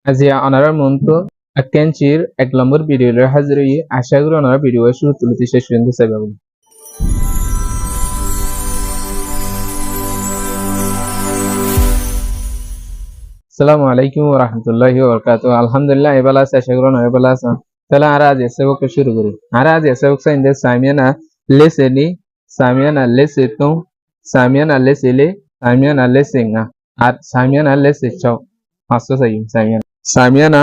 আজি onarar monto akenchir ek নম্বর ভিডিওর হাজির আশা করি ওনারা ভিডিও শুরু তুলতে শেষ পর্যন্ত চাইবেন। আসসালামু আলাইকুম ওয়া রাহমাতুল্লাহি ওয়া বারাকাতুহু। আলহামদুলিল্লাহ এবালা আছে আশা করি ওনারা এবালা আছে। তাহলে আর আজ এসবক শুরু করি। আর আজ এসবক সাইন্দে সামিয়ানা লেসেনি সামিয়ানা লেসেতু সামিয়ানা লেসেলে সামিয়ানা লেসেঙ্গা আর সামিয়ানা লেসেচাও পাঁচশো সাই সামিয়ানা সামিয়ানা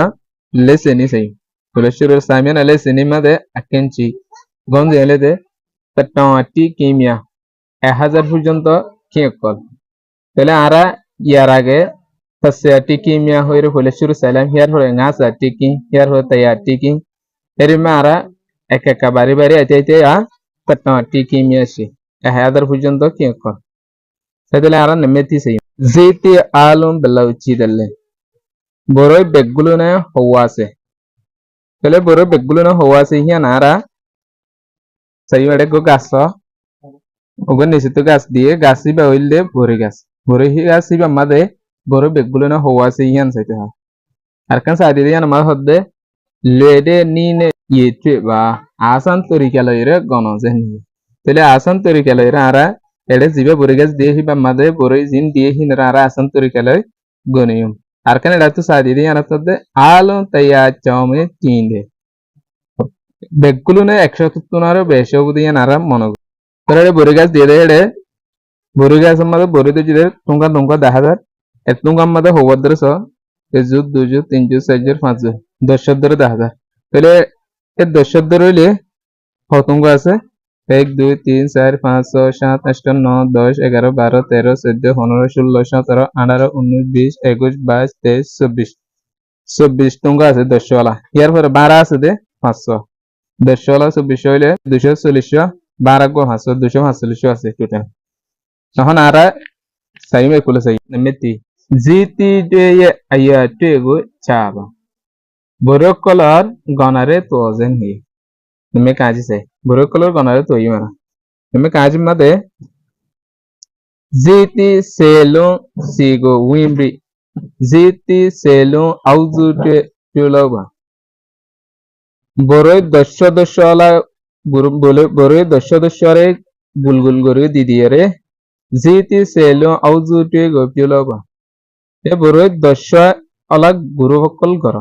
লেসেনি সাই বলে শুরু সামিয়ানা লেসেনি মাদে আকেনচি গঞ্জে এলেতে পেট্টাটি কিমিয়া 1000 পর্যন্ত কিয়কল তাহলে আরা ইয়ার আগে tasya kimia hoire hole shuru salam here hore ngasa tiki here hore taya tiki eri mara ekeka bari bari aite ya patna kimia shi hadar purjonto ki kon sedele ara nemeti sei ziti alum belauchi dalle boroi beggulo na howase tele boroi beggulo na howase hiya nara sai ade go gaso ogon nisitu gas diye gasi ba hoille bori hi gasi ba made বড় বেগগুলো না হওয়া আছে ইয়ান সাইতে হা আর কান সাইতে ইয়ান মা হদ্দে লেডে নিনে ইয়েটে বা আসান তরিকা লইরে গণ জেনি তেলে আসান তরিকা লইরে আরা এডে জিবে বড় গাছ দিয়ে হিবা মাদে বড় জিন দিয়ে হিনরা আরা আসান তরিকা লই গনিয়ম আর কান এডা তো সাইতে ইয়ান হদ্দে আলো তাইয়া চাওমে তিনদে বেগগুলো না 170 বেশি অবধি ইয়ান আরা মনে করে বড় গাছ দিয়ে দে এডে বড় গাছ মাদে বড় দে জিদে টুঙ্কা 10000 এতনুগাম মাদে হওয়ার সো এজুত দুজুত তিনজুত চারজুত পাঁচজুত 10 ধরে 10000 তাহলে এই 10 ধরে হইলে কতঙ্গ আছে 1 2 3 4 5 6 7 8 9 10 11 12 13 14 15 16 17 18 19 20 21 22 23 24 24 টঙ্গ আছে 10 ওয়ালা ইয়ার পরে 12 আছে দে 500 10 ওয়ালা 24 হইলে 240 12 গো 500 245 আছে টোটাল তখন আরা সাইমে কুলে সাই নেমেতি জিতি যে আইয়া টেগো চাবা বড় কলর গনারে তো জেন হি নেমে কাজি সে বড় কলর গনারে তো ইমারা নেমে কাজি মাদে জিতি সেলো সিগো উইমবি জিতি সেলো আউজুটে চুলাবা বড় 10 ওয়ালা গুরু বলে বড় 10 রে গুলগুল করে দিদিয়ারে জিতি সেলো আউজুটে গপিলাবা এ বড়ই 10 অলগ গুরু সকল গর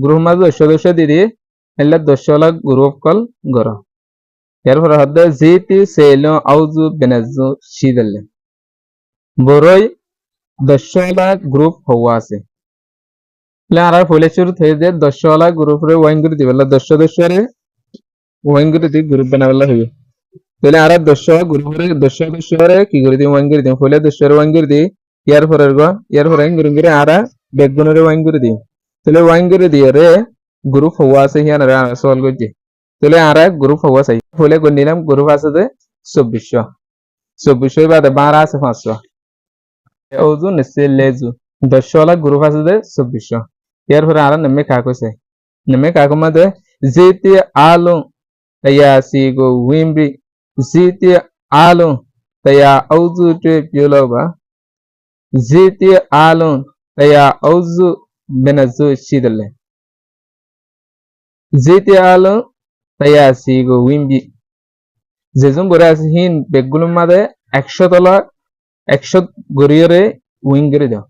গুরু মাঝ 10 দিদি এলা 10 অলগ গুরু সকল গর এর পরে হদে জিতি সেলো আউজু বেনাজু শিদলে বড়ই 10 অলগ গ্রুপ হওয়া আছে লে আর ফলে শুরু থেকে যে 10 অলগ গ্রুপ রে ওয়াইন করে দিবেলা 10 রে ওয়াইন করে দি গ্রুপ বানাবেলা হইবে তাহলে আর 10 গ্রুপ রে 10 রে কি করে দি ওয়াইন করে দি ফলে 10 রে ওয়াইন করে দি ইয়ার পরে গুরুঙ্গিরে আরা বেগুনরে ওয়াইন করে দিই তাহলে ওয়াইন করে দিয়ে রে গ্রুপ হওয়া আছে হিয়ান রে সওয়াল করছি তাহলে আরা গ্রুপ হওয়া চাই ফলে কোন নিলাম গ্রুপ আছে যে 2400 বাদে 12 আছে 500 ওজু নিচে লেজু 10 ওয়ালা গ্রুপ আছে যে 2400 ইয়ার পরে আরা নেমে কাকছে নেমে কাকো মাদে জিতি আলো তাইয়া সিগো উইমবি জিতি আলো তাইয়া ওজু তে পিলোবা জিতি আলুন তাইয়া আউজু বেনাজু শিদলে জিতি আলুন তাইয়া সিগো উইমবি যেজন বরে আছে হিন বেগুলো মাদে 100 তলা 100 গরিয়রে উইং করে দাও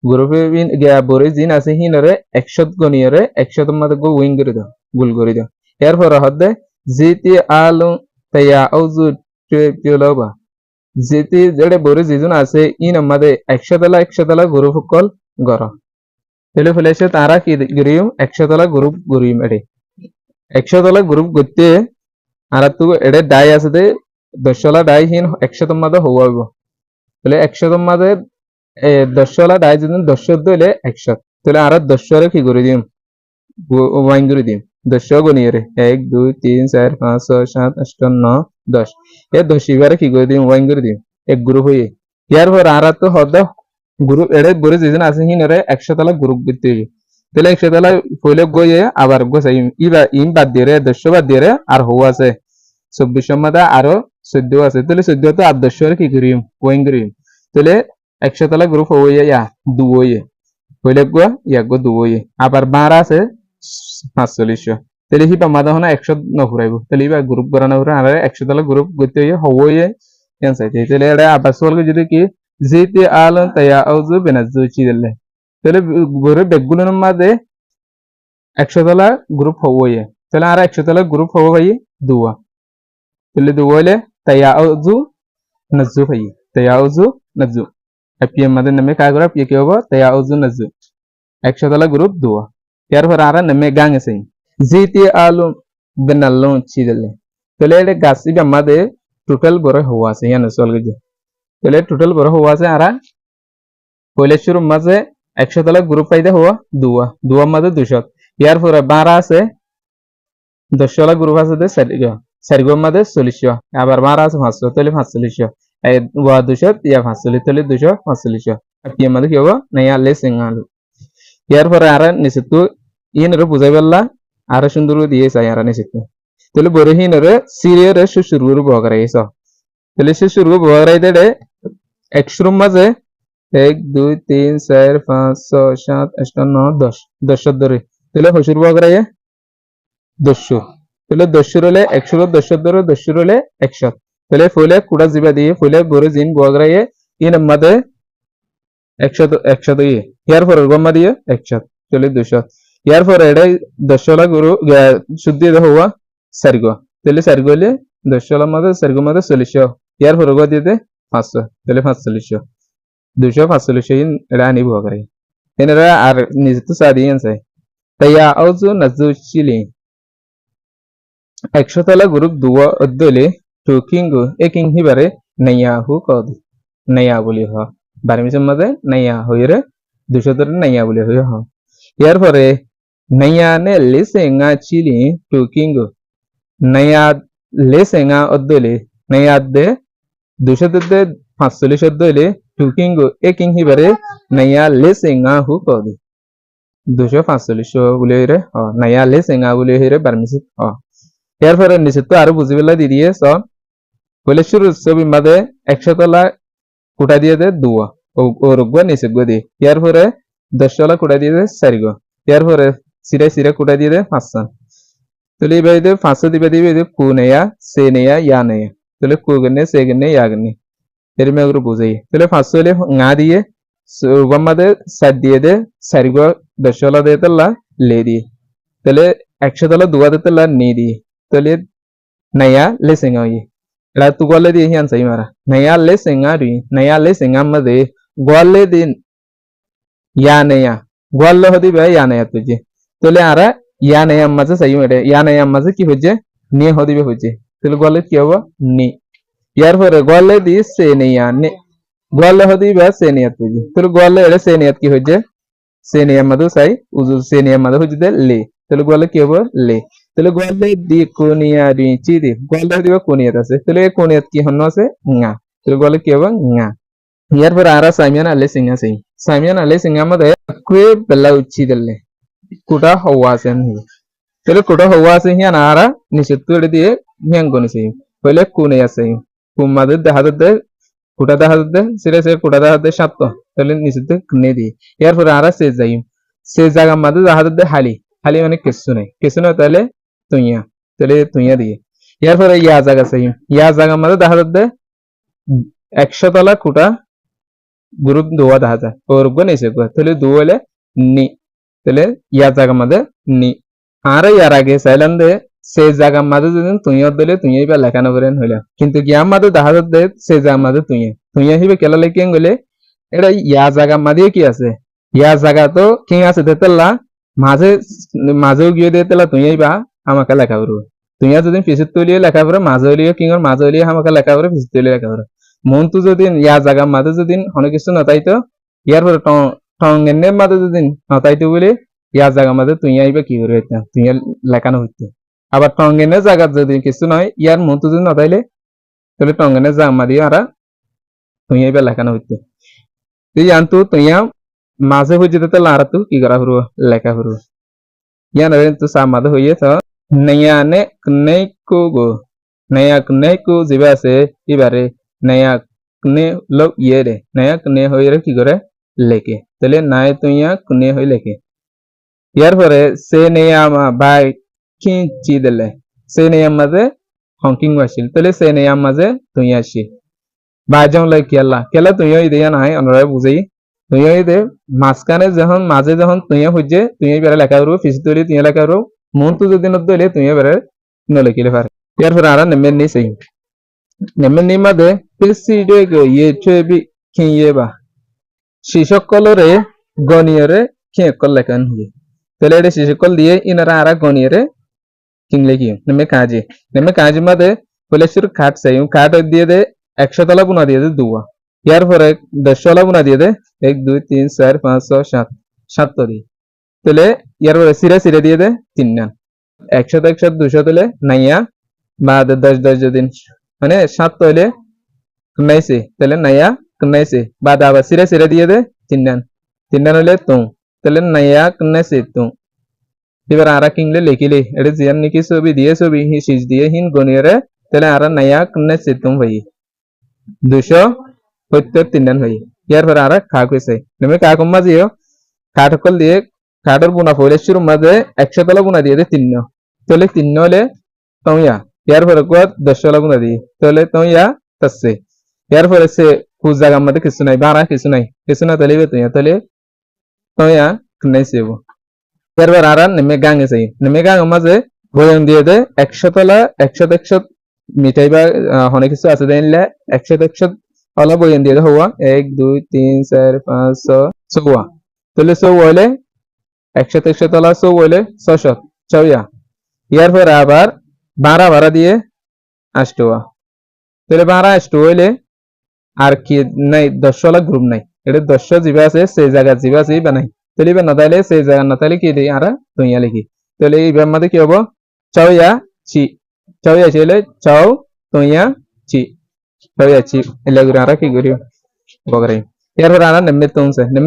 গ্রুপে বিন গিয়া বরে জিন আছে হিনরে 100 গনিয়রে 100 মাদে গো উইং করে দাও গুল করে দাও এরপর হদে জিতি আলুন তাইয়া আউজু টিলবা যেতে যেটা বড় যেজন আছে ইন আমাদের 100 তলা গ্রুপ সকল গর তাহলে ফেলেছে তারা কি গরিম 100 তলা গ্রুপ গরিম এডে 100 তলা গ্রুপ করতে আর তো এডে ডাই আছে দে 10 তলা ডাই হিন 100 তোমাদের হওয়াব তাহলে 100 তোমাদের 10 তলা ডাই যদি 10 দইলে 100 তাহলে আর 10 রে কি করে দিম ওয়াইন করে দিম 10 গনিয়ে 1 2 3 4 5 6 7 8 9 10 এ 10 এবারে কি করে দিম ওয়াইন করে দিম এক গ্রুপ হয়ে ইয়ার পর আর তো হদা গ্রুপ এড়ে বড় যেজন আছে হিনরে 100 তলা গ্রুপ করতে তাহলে 100 তলা ফলে গয়ে আবার গোসাই ইবা ইন বাদ দিয়ে 10 বাদ দিয়ে আর হওয়া আছে 24 মধ্যে আরো 14 আছে তাহলে 14 তো 10 রে কি করিম ওয়াইন করিম তাহলে 100 তলা গ্রুপ হয়ে ইয়া 2 হয়ে হইলে গো ইয়া গো দুই আবার বার আছে 45 তাহলে হিবা মাদা হনা 100 ন ফুরাইব তাহলে ইবা গ্রুপ করা না ফুরা আর 100 তালা গ্রুপ গতে হইয়ে ক্যান্সার তাহলে এটা আবার সলভ যদি কি জিতি আলন তায়া আউজু বেনাজু চিদেলে তাহলে গরে বেগুলোর মধ্যে 100 তালা গ্রুপ হইয়ে তাহলে আর 100 তালা গ্রুপ হবো ভাই দুয়া তাহলে দুয়া হইলে তায়া আউজু নাজু ভাই তায়া আউজু নাজু এপিএম মধ্যে নামে কাজ করা পিয়ে কি হবো তায়া আউজু নাজু 100 তালা গ্রুপ দুয়া এরপর আর নামে গাং আছে জিতি আলম বেনালন চিদেলে তাহলে এটা গাছি আমাদের টোটাল গড়ে হওয়া আছে ইয়ানো সলভ গেছে তাহলে টোটাল গড়ে হওয়া আছে আর পয়লে শুরু মাঝে 100 তালা গ্রুপ পাইতে হওয়া দুয়া দুয়া মাঝে 200 ইয়ার পরে 12 আছে 10 তালা গ্রুপ আছে দে সারিগো মাঝে 40 আবার 12 আছে 500 তাহলে 45 এই ওয়া 200 ইয়া 45 তাহলে 245 পিএম মাঝে কি হবে না ইয়া লেস এঙ্গালু ইয়ার পরে আর নিশ্চিত ইনরে বুঝাই বললা আর সুন্দর দিয়ে চাই আর নিশ্চিত তাহলে বড় হিনরে সিরিয়ারে শুরুর বগরাইছ তাহলে শুরু বগরাই দেড়ে 100 মাঝে 1 2 3 4 5 6 7 8 9 10 10 ধরে তাহলে হসুর বগরাইয়ে 200 তাহলে 200 হলে 100 10 ধরে 200 হলে 100 তাহলে ফলে কুড়া জিবা দিয়ে ফলে বড় জিন বগরাইয়ে ইন মাঝে 100 দিয়ে ইয়ার পরে গম্মা দিয়ে 100 তাহলে 200 ইয়ার পরে এটাই 10 লা গুরু শুদ্ধি হওয়া সারিগো তাহলে সারিগো হলে 10 লার মধ্যে সারিগো মধ্যে 40 ইয়ার পরে গো দিয়ে 500 তাহলে 45 245 এটা আনিব করে এনেরা আর নিজে তো সাদি আনছে তাইয়া আউজু নাজু চিলি 100 তালা গ্রুপ দুয়া অদ্দলে টুকিংগু একিং হিবারে নাইয়া হু কদ নাইয়া বলি হ বারমিসের মধ্যে নাইয়া হইরে 200 ধরে নাইয়া বলি হই হ ইয়ার পরে নাইয়া নে লেসেঙ্গা চিলি টুকিংগু নাইয়া লেসেঙ্গা অদ্দলে নাইয়া দে 200 দে 45 অদ্দলে টুকিংগু একিং হিবারে নাইয়া লেসেঙ্গা হু কদ 245 বলি হইরে হ নাইয়া লেসেঙ্গা বলি হইরে বারমিসে হ ইয়ার পরে নিচে তো আরো বুঝিবেলা দিয়ে দিয়ে সব বলে শুরু ছবি মাঝে 100 তলা কুটা দিয়ে দে দুয়া ও রুগবা নিচে গো দিয়ে ইয়ার পরে 10 তলা কুটা দিয়ে দে 4 গো ইয়ার পরে সিরে সিরে কুটা দিয়ে দে 500 তাহলে এই দে 500 দিবে কু নেয়া সে নেয়া ইয়া নেয়া তাহলে কু গনে সে গনে ইয়া গনে এর মে গুলো বুঝাই তাহলে 500 হলে ngা দিয়ে রুগবা মাঝে 7 দিয়ে দে 4 গো 10 তলা দিয়ে তলা লে দিয়ে তাহলে 100 তলা দুয়া দিয়ে তলা নি দিয়ে তাহলে নাইয়া লেসেঙ্গা হই এটা তু গলে দিয়ে হিয়ান সাই মারা নাইয়া লেসেঙ্গা রি নাইয়া লেসেঙ্গা মধ্যে গলে দিন ইয়া নাইয়া গলে হদি বে ইয়া নাইয়া তুজি তাহলে আরা ইয়া নাইয়া মাঝে সাই মেরে ইয়া নাইয়া মাঝে কি হচ্ছে নি হদিবে হচ্ছে তাহলে গলে কি হবে নি ইয়ার পরে গলে দি সে নাইয়া নে গলে হদি বে সে নাইয়া তুজি তাহলে গলে এর সে নাইয়া কি হচ্ছে সে নাইয়া মাঝে সাই উজু সে নাইয়া মাঝে হচ্ছে লে তাহলে গলে কি হবে লে তাহলে গোয়ালে দি কোনিয়া রি চিদি গোয়ালে দিবা কোনিয়াত আছে তাহলে এই কোনিয়াত কি হন্ন আছে ngা তাহলে গোয়ালে কি হবে ngা ইয়ার পর আরা সামিয়ান আলে সিংহা সেই সামিয়ান আলে সিংহা মধ্যে কুয়ে বেলা উচ্ছি দিলে কুটা হওয়া আছে তাহলে কুটা হওয়া আছে হিয়ান আরা নিচে তুলে দিয়ে হিয়ান গনি সেই পহলে কোনে আছে কুমাদে দেখা দে কুটা দেখা দে সিরে সে কুটা দেখা দে সাত তাহলে নিচে তে নে দি ইয়ার পর আরা সে যাই সে জায়গা মধ্যে দেখা দে হালি হালি মানে কিছু নাই তাহলে তুইয়া তাহলে তুইয়া দিয়ে ইয়ার পরে ইয়া জায়গা চাই ইয়া জায়গা মধ্যে দেখা যাচ্ছে 100 তলা কুটা গ্রুপ দুয়া দেখা যায় ওর গো নিচে গো তাহলে দু হলে নি তাহলে ইয়া জায়গা মধ্যে নি আর ইয়ার আগে চাইলাম দে সেই জায়গা মধ্যে যদি তুইয়া দিলে তুইয়াই বা লেখানো করেন হইলা কিন্তু গিয়া মধ্যে দেখা যাচ্ছে সেই জায়গা মধ্যে তুইয়া হিবে কেলা লেখেন গেলে এটা ইয়া জায়গা মধ্যে কি আছে ইয়া জায়গা তো কি আছে তেতলা মাঝেও গিয়ে দিয়ে তেলা তুইয়াই বা আমাকে লেখা করবো তুইয়া যদি পিছিত তুলিয়ে লেখা করে মাঝে হলিয়ে কিংর মাঝে হলিয়ে আমাকে লেখা করে পিছিত তুলিয়ে লেখা করে মন তো যদি ইয়া জায়গা মাঝে যদি অনেক কিছু নতাইতো ইয়ার পরে টঙ্গেনের মাঝে যদি নতাইতো বলে ইয়া জায়গা মাঝে তুইয়াই বা কি করে তুইয়া লেখানো হইতো আবার টঙ্গেনের জায়গা যদি কিছু নয় ইয়ার মন তো যদি নতাইলে তাহলে টঙ্গেনের জায়গা মাঝে আরা তুইয়াই বা লেখানো হইতো তুই জানতো তুইয়া মাঝে হয়ে যেতে লারা তো কি করা হরো লেখা হরো ইয়ান তো সামাদে হইয়ে তো নয়া নে কনে কো গো নয়া কনে কো জিবা আছে এবারে নয়া কনে লোক ইয়ে রে নয়া কনে হইরে কি করে লেখে তাহলে নাই তুইয়া কুনে হই লেখে ইয়ার পরে সে নেয়ামা বাই কিঞ্চি দিলে সে নেয়াম মাঝে হংকিং আসিল তাহলে সে নেয়াম মাঝে তুই আসি বাজং লাই কেলা তুই দিয়া নাই অনরায় বুঝাই তুই দে মাঝখানে যখন মাঝে যখন তুই হইছে তুই বেড়ে লেখা করবো ফিসি তৈরি তুই লেখা করবো মন তো যদি নদলে তুই বেড়ে নলেখিলে পারে ইয়ার পরে আর নেমের নি সেই নেমের নি মাঝে ফিসি ইয়ে ছবি খিয়ে বা শিশকলরে গনিয়রে খিয়ে লেখান হুয়ে তাহলে এটা শিশকল দিয়ে ইনারা আরা গনিয়রে কিংলে কি নেমে কাজে মাঝে বলে শুরু খাট চাই খাট দিয়ে দে 100 তলা বুনা দিয়ে দে দুয়া ইয়ার পরে 10 তলা বুনা দিয়ে দে 1 2 3 4 5 6 7 7 তলি তাহলে ইয়ার পরে সিরে দিয়ে দে 3 না 100 100 200 তলে নাইয়া বাদ 10 10 দিন মানে 7 তলে নাইছে তাহলে নাইয়া নাইছে বাদ আবার সিরে দিয়ে দে 3 না হলে তো তাহলে নাইয়া নাইছে তো এবার আরা কিংলে লিখিলে এটা জিয়ান নাকি ছবি দিয়ে ছবি হি সিজ দিয়ে হিন গনিয়রে তাহলে আরা নাইয়া নাইছে তো ভাই 273 ভাই ইয়ার পরে আরা খা কইছে নেমে কা কম মাঝিও কাঠকল দিয়ে কাঠের বুনা পড়ে শুরু মাঝে 100 তলা বুনা দিয়ে দে 3 তাহলে 3 হলে তইয়া ইয়ার পরে কত 10 তলা বুনা দিয়ে তাহলে তইয়া তাসে ইয়ার পরে সে কুছ জায়গা মধ্যে কিছু নাই বাড়া কিছু না তাহলে তইয়া তইয়া নাইছে এর পর আর নেমে গাঙে চাই নেমে গাঙ মাঝে বয়ন দিয়ে দে 100 তলা 100 মিঠাই বা অনেক কিছু আছে দেনলে 100 তলা বয়ন দিয়ে দে হওয়া 1 2 3 4 5 6 চৌয়া তাহলে চৌ হইলে 100 তলা চৌ হইলে 600 চৌয়া ইয়ার পর আবার ভাড়া দিয়ে 8 তাহলে ভাড়া 8 হইলে আর কি নাই 10 তলা গ্রুপ নাই এটা 10 জিবা আছে সেই জায়গা জিবা আছে বানাই তাহলে না তাইলে সেই জায়গা না তাইলে কি দিই আরা তুইয়া লিখি তাহলে এইবার মধ্যে কি হবো চৌয়া চি ছিলে চাও তুইয়া চি চৌয়া চি এলে গুলো আরা কি করি বগরে এরপর আরা নেমে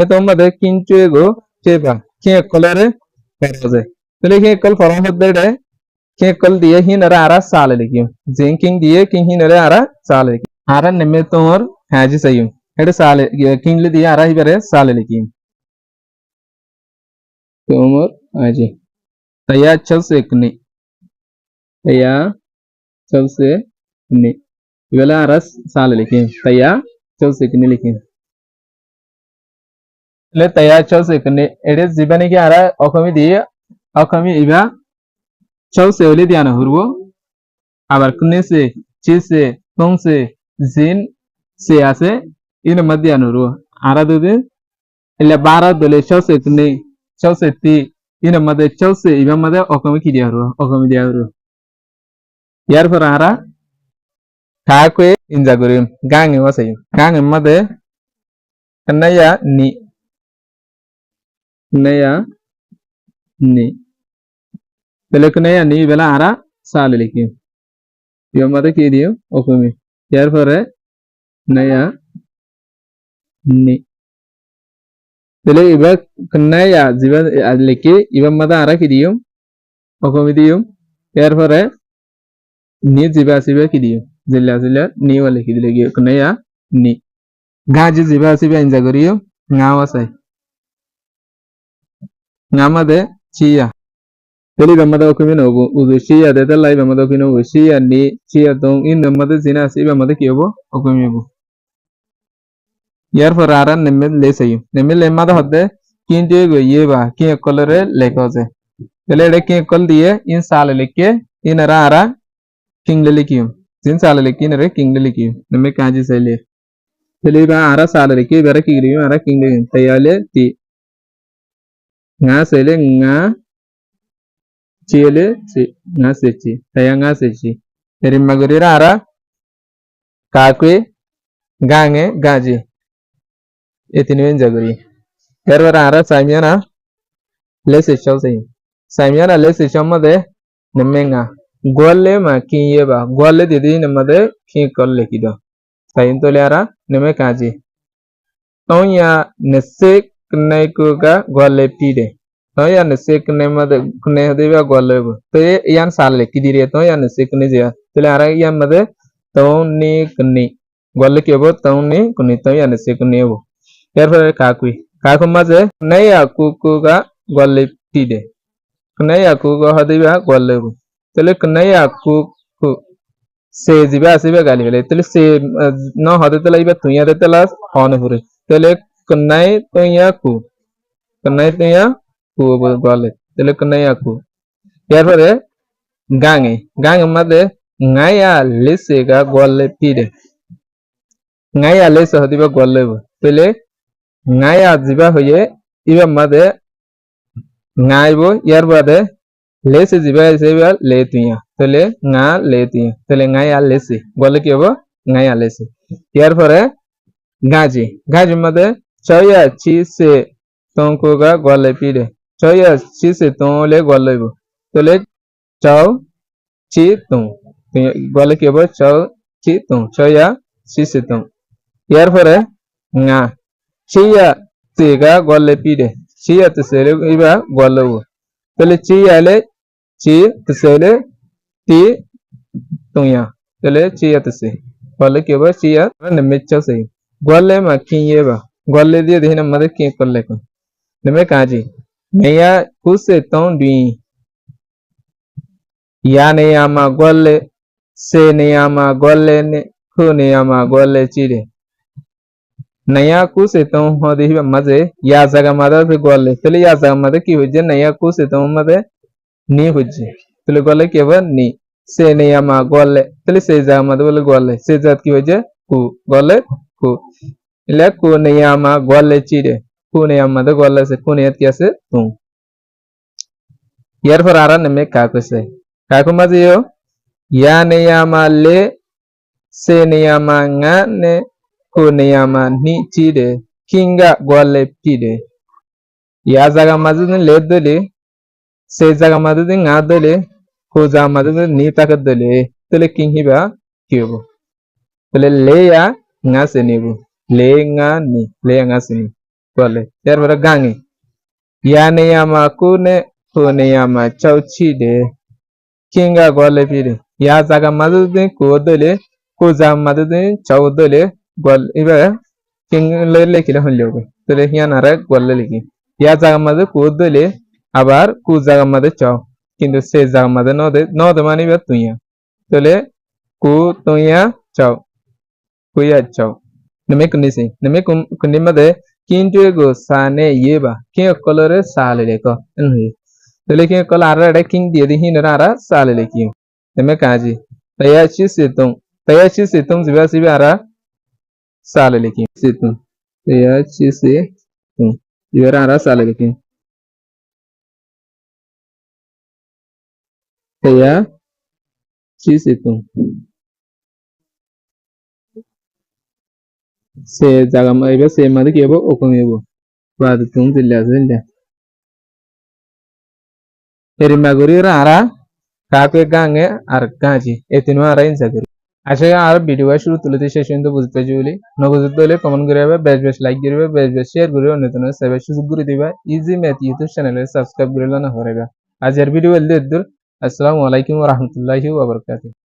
তোম মধ্যে কিন্তু এগো চেবা কে কলারে ফরজে তাহলে কে কল ফরম হতে রে কে কল দিয়ে হিনারা আরা সালে লিখি জিঙ্কিং দিয়ে কিং হিনারে আরা সালে লিখি আরা নেমে তোর হাজি সাইম এটা সালে কিংলে দিয়ে আরা হিবারে সালে লিখি उमर आजी तैयार चल से कने तैयार चल से कने इवेला रस साल लिखे तैयार चल से कने लिखे ले तैयार चल से कने एडे जीवने के आरा অকমি দিয়ে অকমি ইবা চল সে ওলি দিয়া না হরবো আবার কনে সে চি সে তং সে জিন সে আছে ইন মধ্যে আনরো আরা দুদিন এলে 12 দলে চল সে কনে Chelsea ti ina made Chelsea iba made okami diaru yar farara kakwe injagurim gange wasay gange made kanaya ni bele kanaya ni bela ara sale likim iba made ki diyo okami yar fare naya ni তাহলে এবার কন্যায়া জীবন লিখে এবার মাদা আরা কি দিও অকমি দিও এরপরে নি জিবা আসিবে কি দিও জিল্লা নি ওয়া লিখে দিলে গিয়ে কন্যায়া নি গাজি জিবা আসিবে ইনজা করিও গাও আছে গামাদে চিয়া তাহলে এবার মাদা অকমি নব উজু চিয়া দে তাহলে এবার মাদা অকমি নব চিয়া নি চিয়া দং ইন মাদে জিনা আসিবে মাদে কি হবো অকমি হবো ইয়ার পর আর নেমে লেসাই নেমে লেমাদা হতে কিন্তু ইয়ে বা কি কলরে লেখা আছে তাহলে এটা কি কল দিয়ে ইন সালে লিখে ইনরা আরা কিংলে লিখিও জিন সালে লিখে ইনরে কিংলে লিখিও নেমে কাজি সাইলে তাহলে বা আরা সালে লিখে এবারে কি করিও আরা কিংলে তাইলে তি nga সাইলে nga চিলে চি nga সেচি তাইয়া nga সেচি এর মাগরিরা আরা কাকwe গাঙে গাজি এতিনিন জাগরি এরপর আরা সাইমিয়ানা লেসে চলছে সাইমিয়ানা লেসে চমদে নেমেঙ্গা গোলে মা কিয়ে বা গোলে দিদি নেমদে কি করলে কি দো সাইন তো লে আরা নেমে কাজি তোয়া নেসে কনে কুগা গোলে পিদে তোয়া নেসে কনে মদে কনে দেবা গোলে তো ইয়ান সালে কি দিরে তোয়া নেসে কনে জিয়া তাহলে আরা ইয়ান মদে তোনি কনি গোলে কি হবো তোনি কনি তোয়া নেসে কনে হবো এরপরে কাকুই কাকুর মাঝে নাইয়া কুকুগা গলে পিডে নাইয়া কুগা হদিবা গলে তাহলে নাইয়া কুকু সে জিবা আসিবা গালি ফেলে তাহলে সে ন হতে তাহলে ইবা তুইয়া দে তাহলে হনে পুরে তাহলে কন্যাই তুইয়া কু গলে তাহলে কন্যাইয়া কু এরপরে গাঙে গাঙের মধ্যে ngaia lese ga gole pide ngaia lese hodiba gole তাহলে ngaia জিবা হয়ে ইবা মধ্যে ngaইবো ইয়ার বাদে লেসে জিবা হিসেবে লে তুইয়া তাহলে ngা লে তুইয়া তাহলে ngaia লেসে গলে কি হবে ngaia লেসে ইয়ার পরে গাজি গাজির মধ্যে চয়া চিসে তঙ্কুগা গলে পিড়ে চয়া চিসে তোলে গলেব তাহলে চাও চি তুম গলে কি হবে চাও চি তুম চয়া চিসে তুম ইয়ার পরে ngা চিয়া তেগা গলে পিড়ে চিয়া তেসেলে ইবা গলেব তাহলে চিয়ালে চি তেসেলে তি তুইয়া তাহলে চিয়া তেসে গলে কি হবে চিয়া নেমেচ্ছা সেই গলে মা কিয়েবা গলে দিয়ে দেখি আমাদের কি করলে কোন নেমে কাজি মেয়া কুসে তং দুই ya neyama gole se neyama gole ne khu neyama gole chire naya kuse tong hodi hiba maze ya jaga mada se gole tele ya jaga mada ki hojje naya kuse tong made ni hojje tele gole ki hobe ni se neyama gole tele se jaga mada bole gole se jat ki hojje ku gole ku ile ku neyama gole chire ku neyama made gole se ku neyat ki ase tum ইয়ার পর আর নেমে কাকুসে কাকু মাঝে ya neyama le se neyama nga ne ko neyama ni chide kinga gole pide ya jaga mazu le dole se jaga mazu nga dole ko jaga mazu ni tak dole tole king hiba kiyobo tole le ya nga se nebu le nga se ni gole yar bara gangi ya neyama ko ne ko neyama chau chide kinga gole pide ya jaga mazu ko dole ko jaga mazu chau dole gol iba king le lekile হইলো তাহলে হিয়ান আর গলে লিখি ইয়া জায়গা মধ্যে কো দলে আবার কো জায়গা মধ্যে চাও কিন্তু সে জায়গা মধ্যে নদে মানে বা তুইয়া তাহলে কো তুইয়া চাও কুইয়া চাও নেমে কুনিসি নেমে কুনি মধ্যে কিন্তু এগো সানে ইয়েবা কি কলরে সালে লেখো এনহি তাহলে কি কল আর এটা কিং দিয়ে দি হিন আর সালে লেখি নেমে কাজি তাইয়া চিসে তুম জিবা জিবা আর साले लिखी से तुम या ची से तुम इधर आ रहा साले लिखी या ची से तुम से जगह में इधर से मत किया वो ओपन है वो बाद तुम जिल्ला तेरी मगुरी रहा काके गांगे और गांजी इतने आ रहा इन सगुरी আশা করি আর ভিডিও শুরু তুলতে শেষ পর্যন্ত বুঝতে পারছি না বুঝতে হলে কমেন্ট করে বেশ লাইক করবে বেশ শেয়ার করবে অন্যতম সবাই সুযোগ করে দিবা ইজি ম্যাথ ইউটিউব চ্যানেলে সাবস্ক্রাইব করে না হরেবা আজকের ভিডিও এল দূর আসসালামু আলাইকুম ওয়া রাহমাতুল্লাহি ওয়া বারাকাতুহু।